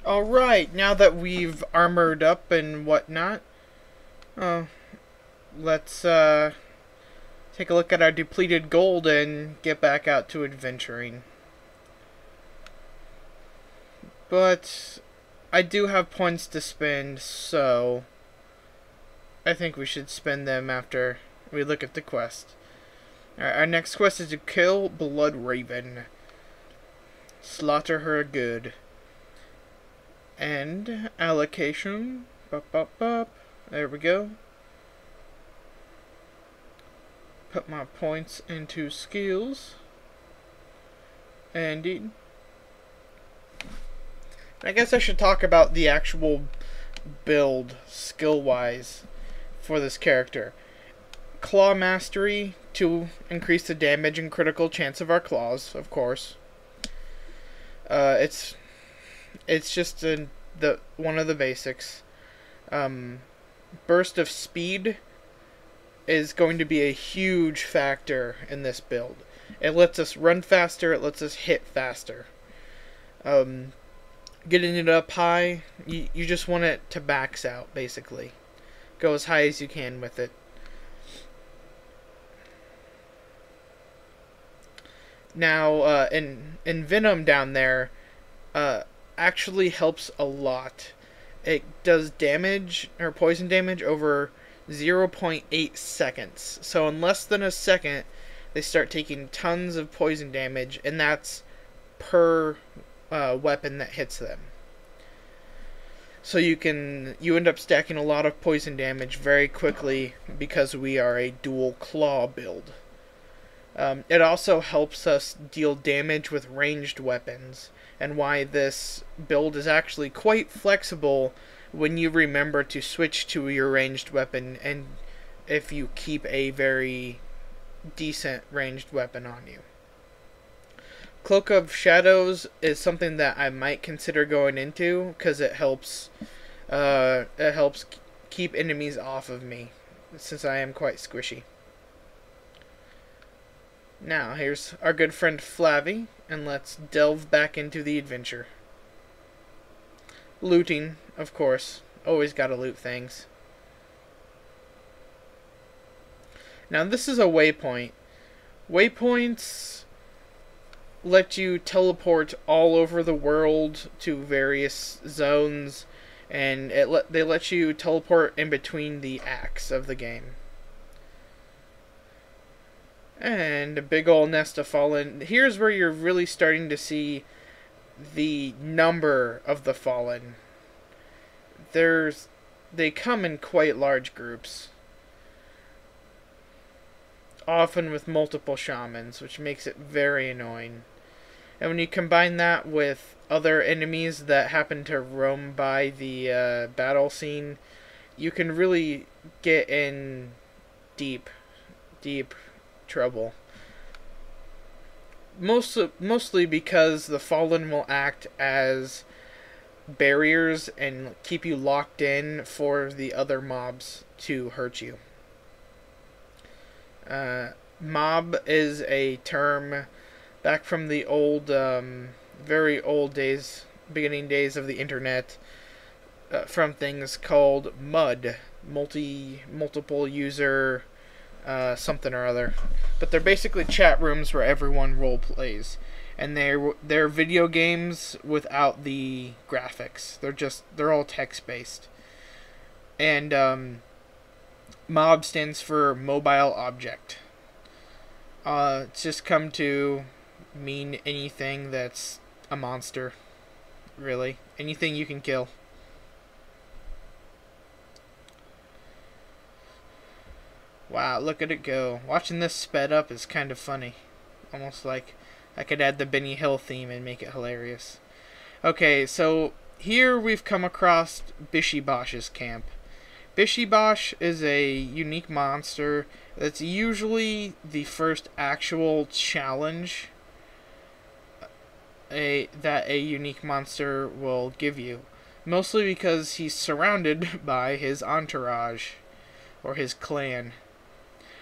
Alright, now that we've armored up and whatnot, uh, let's take a look at our depleted gold and get back out to adventuring. But I do have points to spend, so I think we should spend them after we look at the quest. Alright, our next quest is to kill Blood Raven. Slaughter her good. And allocation. Bup, bup, bup. There we go. Put my points into skills. Indeed. I guess I should talk about the actual build, skill-wise, for this character. Claw Mastery to increase the damage and critical chance of our claws, of course. It's just the one of the basics. Burst of Speed is going to be a huge factor in this build. It lets us run faster, it lets us hit faster. Getting it up high, you just want it to max out, basically. Go as high as you can with it. Now, in Venom down there, actually helps a lot. It does damage, or poison damage, over 0.8 seconds. So in less than a second, they start taking tons of poison damage, and that's per weapon that hits them. So you end up stacking a lot of poison damage very quickly because we are a dual claw build. It also helps us deal damage with ranged weapons, and why this build is actually quite flexible when you remember to switch to your ranged weapon, and if you keep a very decent ranged weapon on you. Cloak of Shadows is something that I might consider going into because it helps keep enemies off of me, since I am quite squishy. Now, here's our good friend Flavy, and let's delve back into the adventure. Looting, of course. Always gotta loot things. Now, this is a waypoint. Waypoints let you teleport all over the world to various zones, and they let you teleport in between the acts of the game. And a big ol' nest of fallen. Here's where you're really starting to see the number of the fallen. They come in quite large groups, often with multiple shamans, which makes it very annoying. And when you combine that with other enemies that happen to roam by the battle scene, you can really get in deep trouble. Mostly because the Fallen will act as barriers and keep you locked in for the other mobs to hurt you. Mob is a term back from the old, very old days, beginning days of the internet, from things called MUD, multiple user something or other. But they're basically chat rooms where everyone role plays, and they're video games without the graphics. They're all text based. And MOB stands for mobile object. It's just come to mean anything that's a monster, really. Anything you can kill. Wow, look at it go. Watching this sped up is kind of funny. Almost like I could add the Benny Hill theme and make it hilarious. Okay, so here we've come across Bishibosh's camp. Bishibosh is a unique monster that's usually the first actual challenge that a unique monster will give you. Mostly because he's surrounded by his entourage, or his clan.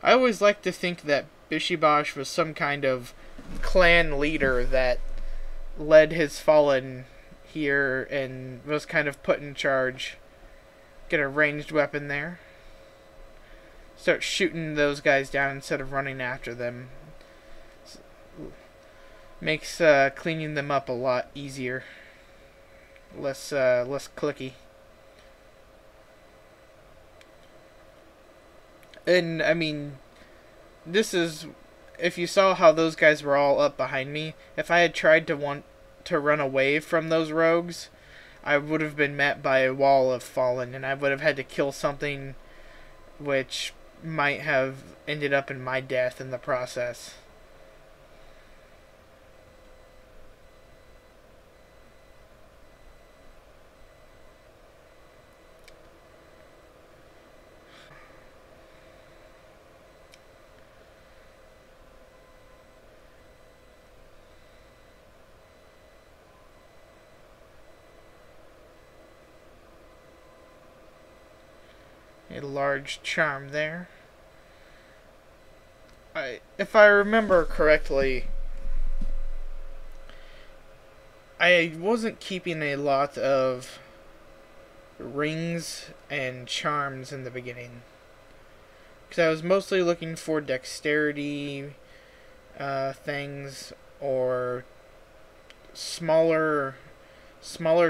I always like to think that Bishibosh was some kind of clan leader that led his fallen here and was kind of put in charge. Get a ranged weapon there. Start shooting those guys down instead of running after them. Makes cleaning them up a lot easier. Less clicky. And I mean, this is, if you saw how those guys were all up behind me, if I had tried to run away from those rogues, I would have been met by a wall of fallen, and I would have had to kill something which might have ended up in my death in the process. A large charm there. If I remember correctly, I wasn't keeping a lot of rings and charms in the beginning, because I was mostly looking for dexterity things, or smaller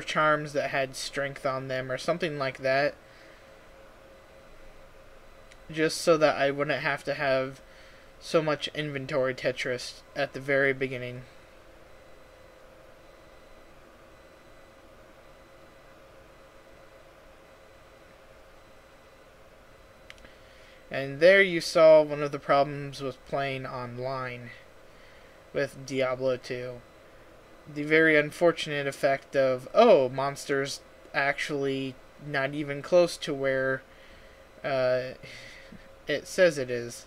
charms that had strength on them or something like that, just so that I wouldn't have to have so much inventory Tetris at the very beginning. And there you saw one of the problems with playing online with Diablo 2. The very unfortunate effect of, oh, monsters actually not even close to where it says it is.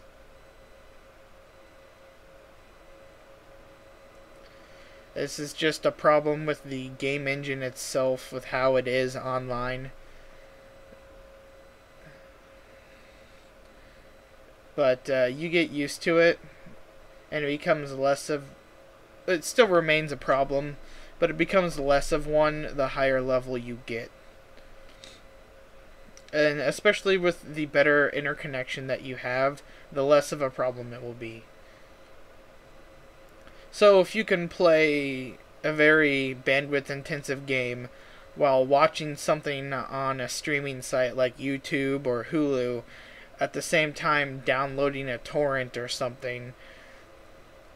This is just a problem with the game engine itself, with how it is online. But you get used to it, and it becomes less of... It still remains a problem, but it becomes less of one the higher level you get. And especially with the better interconnection that you have, the less of a problem it will be. So if you can play a very bandwidth intensive game while watching something on a streaming site like YouTube or Hulu, at the same time downloading a torrent or something,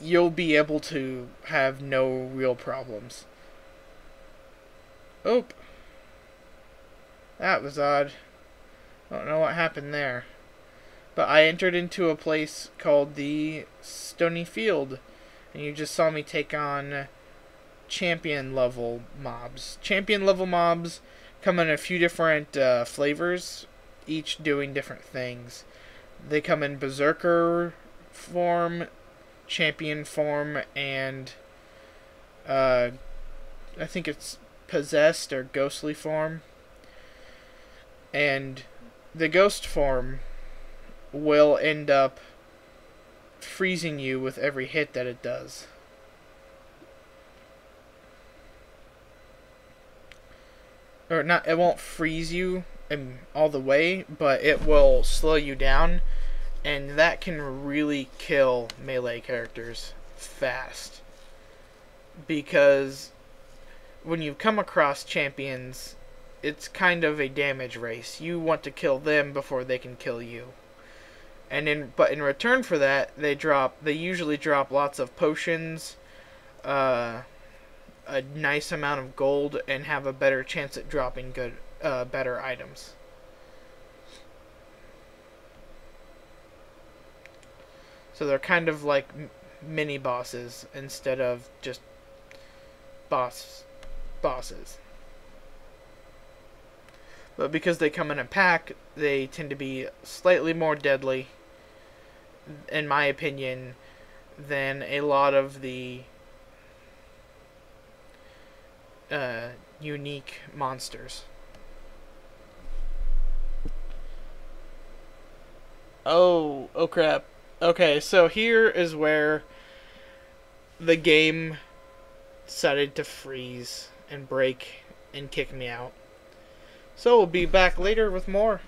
you'll be able to have no real problems. Oh, that was odd. I don't know what happened there. But I entered into a place called the Stony Field, and you just saw me take on champion level mobs. Champion level mobs come in a few different flavors, each doing different things. They come in berserker form, champion form, and I think it's possessed or ghostly form. And the ghost form will end up freezing you with every hit that it does. Or not, it won't freeze you all the way, but it will slow you down, and that can really kill melee characters fast. Because when you come across champions, it's kind of a damage race. You want to kill them before they can kill you. But in return for that, they usually drop lots of potions, a nice amount of gold, and have a better chance at dropping better items. So they're kind of like mini bosses instead of just bosses. But because they come in a pack, they tend to be slightly more deadly, in my opinion, than a lot of the unique monsters. Oh crap. Okay, so here is where the game decided to freeze and break and kick me out. So we'll be back later with more.